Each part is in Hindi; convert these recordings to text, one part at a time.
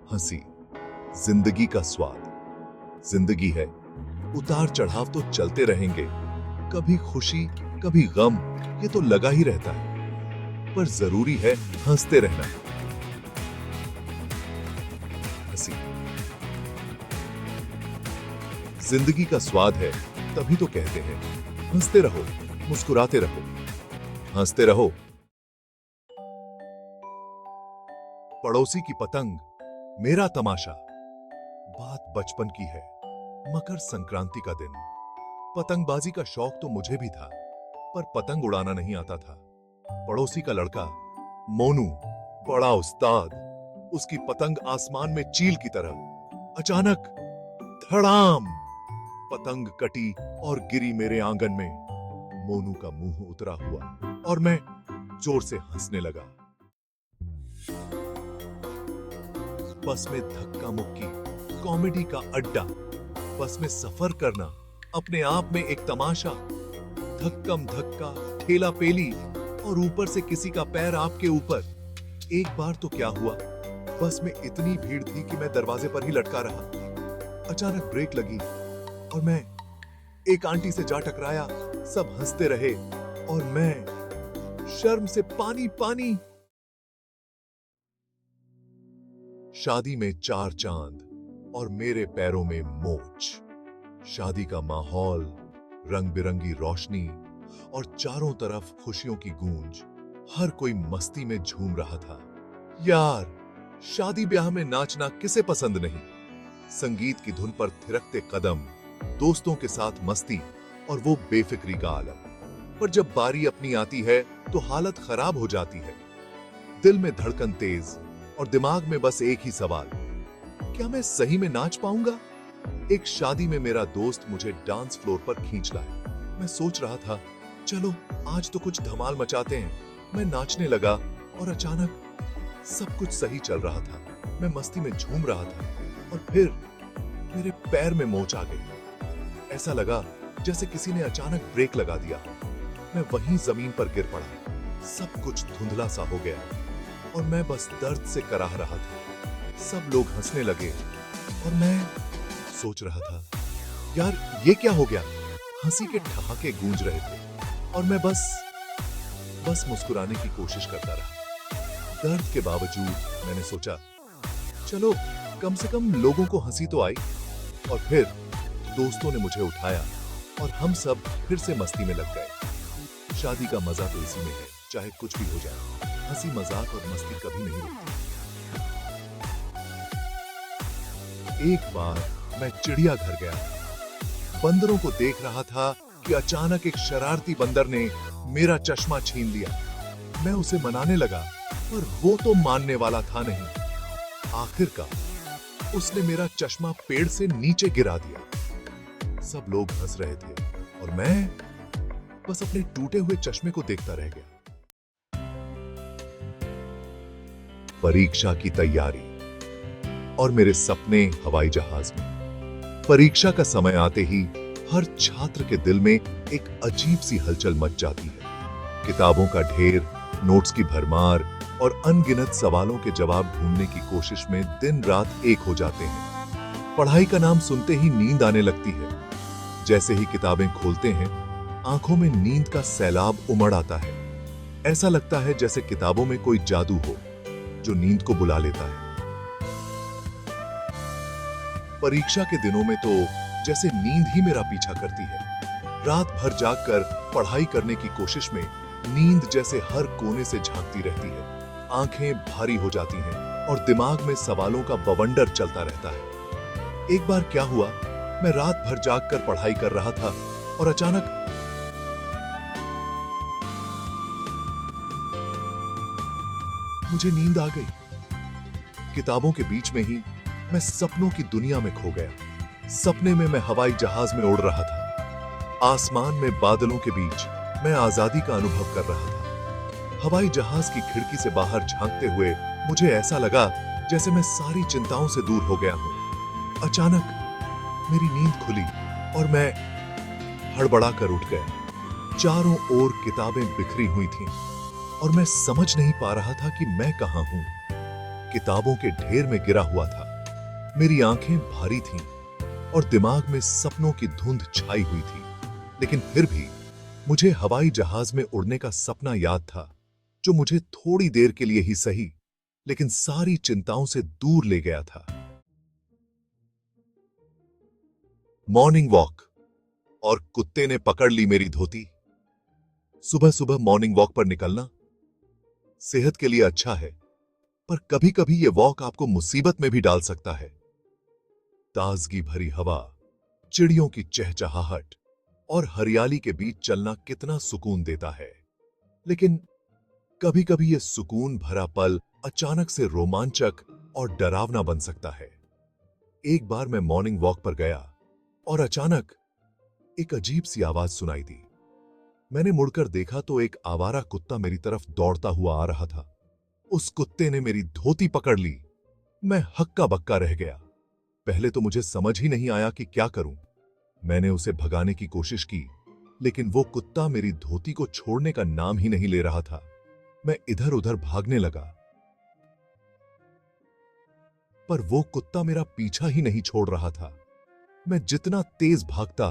हंसी, जिंदगी का स्वाद। जिंदगी है, उतार चढ़ाव तो चलते रहेंगे, कभी खुशी कभी गम, ये तो लगा ही रहता है, पर जरूरी है हंसते रहना। हंसी जिंदगी का स्वाद है, तभी तो कहते हैं हंसते रहो, मुस्कुराते रहो, हंसते रहो। पड़ोसी की पतंग, मेरा तमाशा। बात बचपन की है, मकर संक्रांति का दिन। पतंगबाजी का शौक तो मुझे भी था, पर पतंग उड़ाना नहीं आता था। पड़ोसी का लड़का मोनू, बड़ा उस्ताद, उसकी पतंग आसमान में चील की तरह। अचानक धड़ाम, पतंग कटी और गिरी मेरे आंगन में। मोनू का मुंह उतरा हुआ और मैं जोर से हंसने लगा। बस में धक्का मुक्की, कॉमेडी का अड्डा। बस में सफर करना अपने आप में एक तमाशा। धक्कम धक्का, ठेला पेली और ऊपर से किसी का पैर आपके ऊपर। एक बार तो क्या हुआ, बस में इतनी भीड़ थी कि मैं दरवाजे पर ही लटका रहा। अचानक ब्रेक लगी और मैं एक आंटी से जा टकराया। सब हंसते रहे और मैं शर्म से पानी पानी। शादी में 4 चांद और मेरे पैरों में मोच। शादी का माहौल, रंग बिरंगी रोशनी और चारों तरफ खुशियों की गूंज। हर कोई मस्ती में झूम रहा था। यार, शादी ब्याह में नाचना किसे पसंद नहीं। संगीत की धुन पर थिरकते कदम, दोस्तों के साथ मस्ती और वो बेफिक्री का आलम। पर जब बारी अपनी आती है तो हालत खराब हो जाती है। दिल में धड़कन तेज और दिमाग में बस एक ही सवाल, क्या मैं सही में नाच पाऊंगा? एक शादी में मेरा दोस्त मुझे डांस फ्लोर पर खींच लाया। मैं सोच रहा था, चलो आज तो कुछ धमाल मचाते हैं। मैं नाचने लगा और अचानक सब कुछ सही चल रहा था। मैं मस्ती में झूम रहा था और फिर मेरे पैर में मोच आ गई। ऐसा लगा जैसे किसी ने अचानक ब्रेक लगा दिया। मैं वहीं जमीन पर गिर पड़ा। सब कुछ धुंधला सा हो गया और मैं बस दर्द से कराह रहा था। सब लोग हंसने लगे और मैं सोच रहा था, यार ये क्या हो गया? हंसी के ठहाके गूंज रहे थे और मैं बस मुस्कुराने की कोशिश करता रहा। दर्द के बावजूद मैंने सोचा, चलो कम से कम लोगों को हंसी तो आई। और फिर दोस्तों ने मुझे उठाया और हम सब फिर से मस्ती में लग गए। शादी का मजा तो इसी में है, चाहे कुछ भी हो जाए, हंसी मजाक और मस्ती कभी नहीं रुकती। एक बार मैं चिड़ियाघर गया। बंदरों को देख रहा था कि अचानक एक शरारती बंदर ने मेरा चश्मा छीन लिया। मैं उसे मनाने लगा, पर वो तो मानने वाला था नहीं। आखिरकार उसने मेरा चश्मा पेड़ से नीचे गिरा दिया। सब लोग हंस रहे थे और मैं बस अपने टूटे हुए चश्मे को देखता रह गया। परीक्षा की तैयारी और मेरे सपने हवाई जहाज में। परीक्षा का समय आते ही हर छात्र के दिल में एक अजीब सी हलचल मच जाती है। किताबों का ढेर, नोट्स की भरमार और अनगिनत सवालों के जवाब ढूंढने की कोशिश में दिन रात एक हो जाते हैं। पढ़ाई का नाम सुनते ही नींद आने लगती है। जैसे ही किताबें खोलते हैं, आंखों में नींद का सैलाब उमड़ आता है। ऐसा लगता है जैसे किताबों में कोई जादू हो जो नींद को बुला लेता है। परीक्षा के दिनों में तो जैसे नींद ही मेरा पीछा करती है। रात भर जागकर पढ़ाई करने की कोशिश में नींद जैसे हर कोने से झांकती रहती है। आंखें भारी हो जाती हैं और दिमाग में सवालों का बवंडर चलता रहता है। एक बार क्या हुआ, मैं रात भर जागकर पढ़ाई कर रहा था और अचानक मुझे नींद आ गई। किताबों के बीच में ही मैं सपनों की दुनिया में खो गया। सपने में मैं हवाई जहाज में उड़ रहा था। आसमान में बादलों के बीच मैं आजादी का अनुभव कर रहा था। हवाई जहाज की खिड़की से बाहर झांकते हुए मुझे ऐसा लगा जैसे मैं सारी चिंताओं से दूर हो गया हूं। अचानक मेरी नींद खुली और मैं हड़बड़ाकर उठ गया। चारों ओर किताबें बिखरी हुई थीं और मैं समझ नहीं पा रहा था कि मैं कहां हूं। किताबों के ढेर में गिरा हुआ था। मेरी आंखें भारी थीं और दिमाग में सपनों की धुंध छाई हुई थी, लेकिन फिर भी मुझे हवाई जहाज में उड़ने का सपना याद था, जो मुझे थोड़ी देर के लिए ही सही, लेकिन सारी चिंताओं से दूर ले गया था। मॉर्निंग वॉक, और कुत्ते ने पकड़ ली मेरी धोती। सुबह सुबह मॉर्निंग वॉक पर निकलना सेहत के लिए अच्छा है, पर कभी कभी यह वॉक आपको मुसीबत में भी डाल सकता है। ताजगी भरी हवा, चिड़ियों की चहचहाहट और हरियाली के बीच चलना कितना सुकून देता है, लेकिन कभी कभी यह सुकून भरा पल अचानक से रोमांचक और डरावना बन सकता है। एक बार मैं मॉर्निंग वॉक पर गया और अचानक एक अजीब सी आवाज सुनाई दी। मैंने मुड़कर देखा तो एक आवारा कुत्ता मेरी तरफ दौड़ता हुआ आ रहा था। उस कुत्ते ने मेरी धोती पकड़ ली। मैं हक्का बक्का रह गया। पहले तो मुझे समझ ही नहीं आया कि क्या करूं। मैंने उसे भगाने की कोशिश की, लेकिन वो कुत्ता मेरी धोती को छोड़ने का नाम ही नहीं ले रहा था। मैं इधर उधर भागने लगा, पर वो कुत्ता मेरा पीछा ही नहीं छोड़ रहा था। मैं जितना तेज भागता,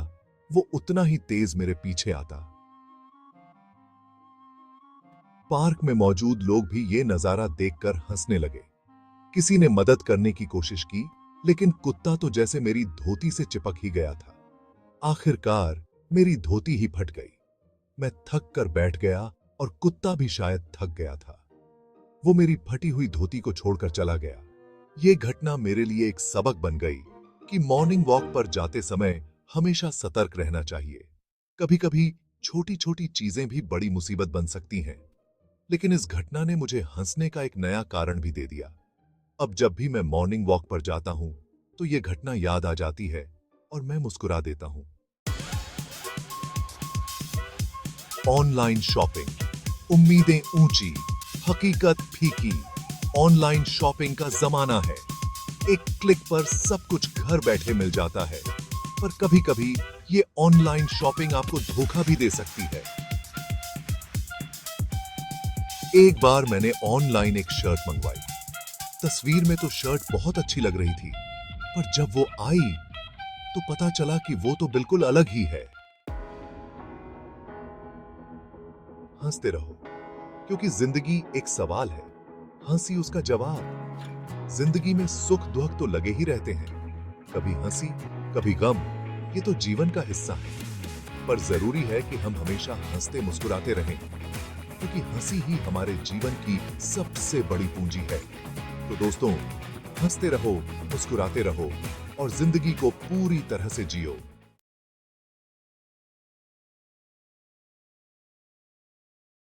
वो उतना ही तेज मेरे पीछे आता। पार्क में मौजूद लोग भी ये नजारा देखकर हंसने लगे। किसी ने मदद करने की कोशिश की, लेकिन कुत्ता तो जैसे मेरी धोती से चिपक ही गया था। आखिरकार मेरी धोती ही फट गई। मैं थक कर बैठ गया और कुत्ता भी शायद थक गया था। वो मेरी फटी हुई धोती को छोड़कर चला गया। ये घटना मेरे लिए एक सबक बन गई कि मॉर्निंग वॉक पर जाते समय हमेशा सतर्क रहना चाहिए। कभी कभी छोटी छोटी चीजें भी बड़ी मुसीबत बन सकती हैं, लेकिन इस घटना ने मुझे हंसने का एक नया कारण भी दे दिया। अब जब भी मैं मॉर्निंग वॉक पर जाता हूं, तो यह घटना याद आ जाती है और मैं मुस्कुरा देता हूं। ऑनलाइन शॉपिंग, उम्मीदें ऊंची, हकीकत फीकी। ऑनलाइन शॉपिंग का जमाना है। एक क्लिक पर सब कुछ घर बैठे मिल जाता है, पर कभी कभी ये ऑनलाइन शॉपिंग आपको धोखा भी दे सकती है। एक बार मैंने ऑनलाइन एक शर्ट मंगवाई। तस्वीर में तो शर्ट बहुत अच्छी लग रही थी, पर जब वो आई तो पता चला कि वो तो बिल्कुल अलग ही है। हंसते रहो, क्योंकि जिंदगी एक सवाल है, हंसी उसका जवाब। जिंदगी में सुख दुख तो लगे ही रहते हैं, कभी हंसी कभी गम, ये तो जीवन का हिस्सा है। पर जरूरी है कि हम हमेशा हंसते मुस्कुराते रहें, क्योंकि हंसी ही हमारे जीवन की सबसे बड़ी पूंजी है। तो दोस्तों, हंसते रहो, मुस्कुराते रहो और जिंदगी को पूरी तरह से जियो।